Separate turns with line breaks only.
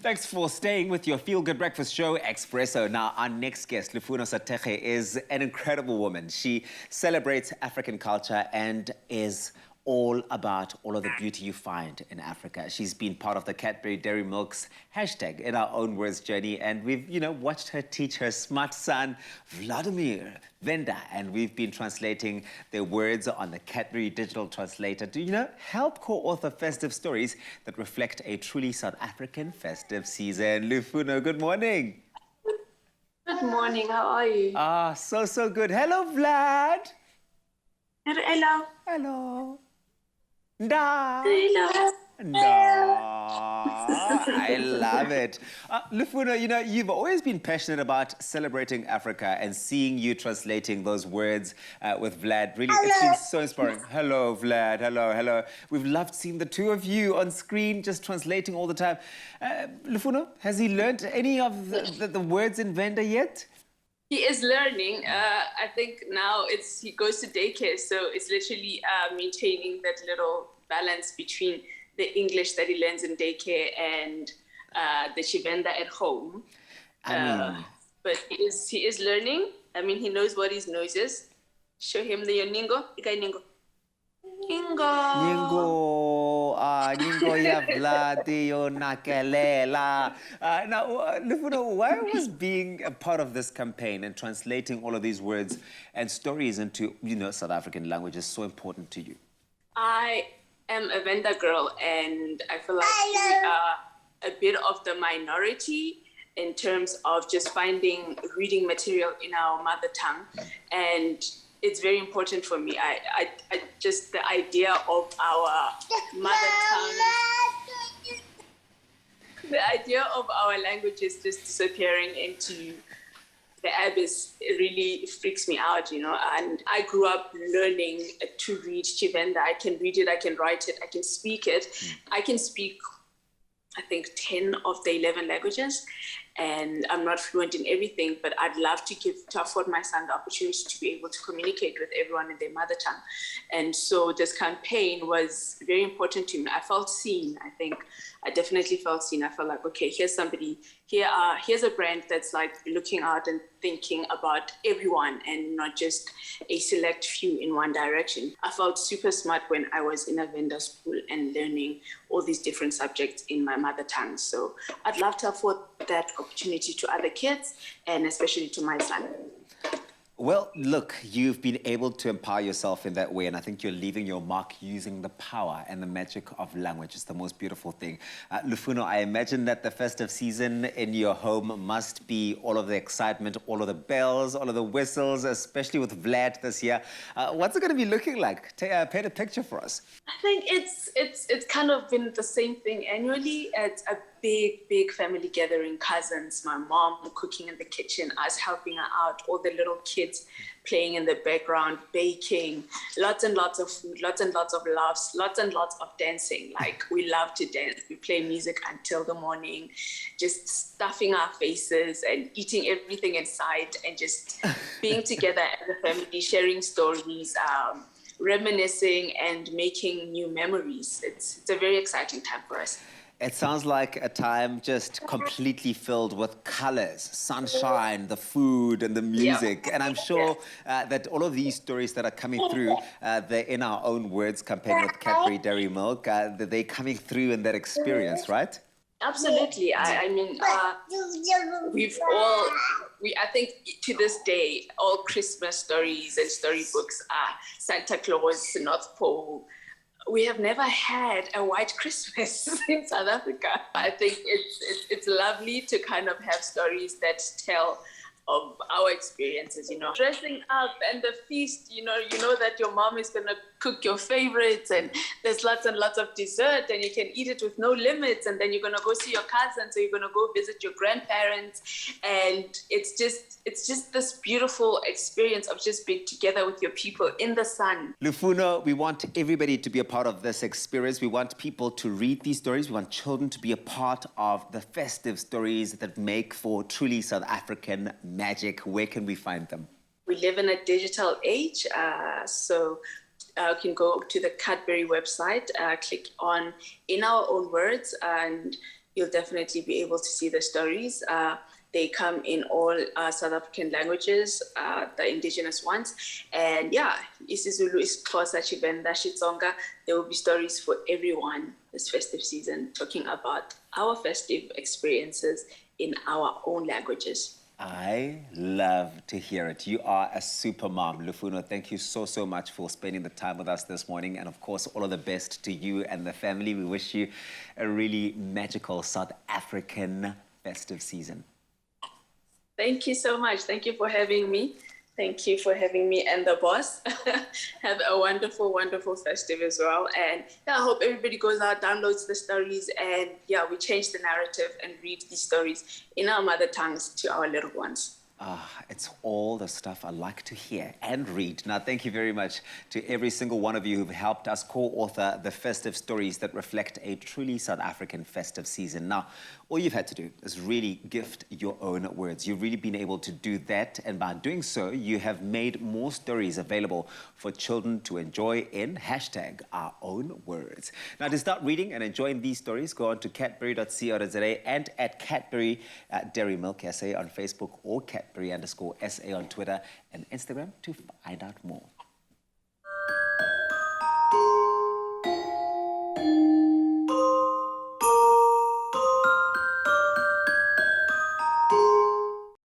Thanks for staying with your Feel Good Breakfast show, Expresso. Now, our next guest, Lufuno Sathekge, is an incredible woman. She celebrates African culture and is all about all of the beauty you find in Africa. She's been part of the Cadbury Dairy Milk's hashtag in our own words journey, and we've, watched her teach her smart son, Vladimir Venda, and we've been translating their words on the Cadbury Digital Translator to, help co-author festive stories that reflect a truly South African festive season. Lufuno, good morning.
Good morning, how are you?
So good. Hello, Vlad.
Hello.
Hello. Da.
Hello.
No, I love it. Lufuno, you've always been passionate about celebrating Africa, and seeing you translating those words with Vlad, really, it's been so inspiring. Hello, Vlad. Hello. We've loved seeing the two of you on screen, just translating all the time. Lufuno, has he learned any of the words in Venda yet?
He is learning. I think now he goes to daycare, so it's literally maintaining that little balance between the English that he learns in daycare and the Chivenda at home. But he is learning. I mean, he knows what his nose is. Show him the Ningo. Ningo.
Ningo ya Vladi yo nakelela. Now, Lufuno, why was being a part of this campaign and translating all of these words and stories into, South African languages so important to you?
I am a Venda girl, and I feel like we are a bit of the minority in terms of just finding reading material in our mother tongue, and it's very important for me. I just the idea of our mother tongue, the idea of our languages just disappearing into the abyss, it really freaks me out, And I grew up learning to read Chivenda. I can read it, I can write it, I can speak it. I can speak, I think, 10 of the 11 languages, and I'm not fluent in everything, but I'd love to afford my son the opportunity to be able to communicate with everyone in their mother tongue. And so this campaign was very important to me. I felt seen. I think I definitely felt seen. I felt like, okay, here's somebody, here's a brand that's like looking out and thinking about everyone and not just a select few in one direction. I felt super smart when I was in a vendor school and learning all these different subjects in my mother tongue. So I'd love to afford that opportunity to other kids, and especially to my son.
Well, look, you've been able to empower yourself in that way, and I think you're leaving your mark using the power and the magic of language. It's the most beautiful thing. Lufuno, I imagine that the festive season in your home must be all of the excitement, all of the bells, all of the whistles, especially with Vlad this year. What's it going to be looking like? Paint a picture for us.
I think it's kind of been the same thing annually. It's a big family gathering, cousins, my mom cooking in the kitchen, us helping her out, all the little kids playing in the background, baking, lots and lots of food, lots and lots of laughs, lots and lots of dancing. Like, we love to dance. We play music until the morning, just stuffing our faces and eating everything in sight, and just being together as a family, sharing stories, reminiscing and making new memories. It's a very exciting time for us.
It sounds like a time just completely filled with colors, sunshine, the food and the music. Yeah. And I'm sure that all of these stories that are coming through the In Our Own Words campaign with Cadbury Dairy Milk, they're coming through in that experience, right?
Absolutely. I mean, I think to this day, all Christmas stories and storybooks are Santa Claus, North Pole. We have never had a white Christmas in South Africa. I think it's lovely to kind of have stories that tell of our experiences, Dressing up and the feast, you know that your mom is going to cook your favorites, and there's lots and lots of dessert, and you can eat it with no limits, and then you're going to go see your cousins, or you're going to go visit your grandparents, and it's just this beautiful experience of just being together with your people in the sun.
Lufuno, we want everybody to be a part of this experience. We want people to read these stories. We want children to be a part of the festive stories that make for truly South African magic. Where can we find them?
We live in a digital age, so you can go to the Cadbury website, click on In Our Own Words, and you'll definitely be able to see the stories. They come in all South African languages, the indigenous ones. And yeah, isiZulu, isiXhosa, Tshivenda, Xitsonga. There will be stories for everyone this festive season, talking about our festive experiences in our own languages.
I love to hear it. You are a super mom, Lufuno. Thank you so much for spending the time with us this morning. And of course, all of the best to you and the family. We wish you a really magical South African festive season.
Thank you so much. Thank you for having me. Thank you for having me and the boss. Have a wonderful, wonderful festive as well. And yeah, I hope everybody goes out, downloads the stories, and yeah, we change the narrative and read these stories in our mother tongues to our little ones.
It's all the stuff I like to hear and read. Now, thank you very much to every single one of you who've helped us co-author the festive stories that reflect a truly South African festive season. Now, all you've had to do is really gift your own words. You've really been able to do that, and by doing so, you have made more stories available for children to enjoy in #OurOwnWords. Now, to start reading and enjoying these stories, go on to cadbury.co.za and at Cadbury Dairy Milk SA on Facebook or Cadbury_SA on Twitter and Instagram to find out more.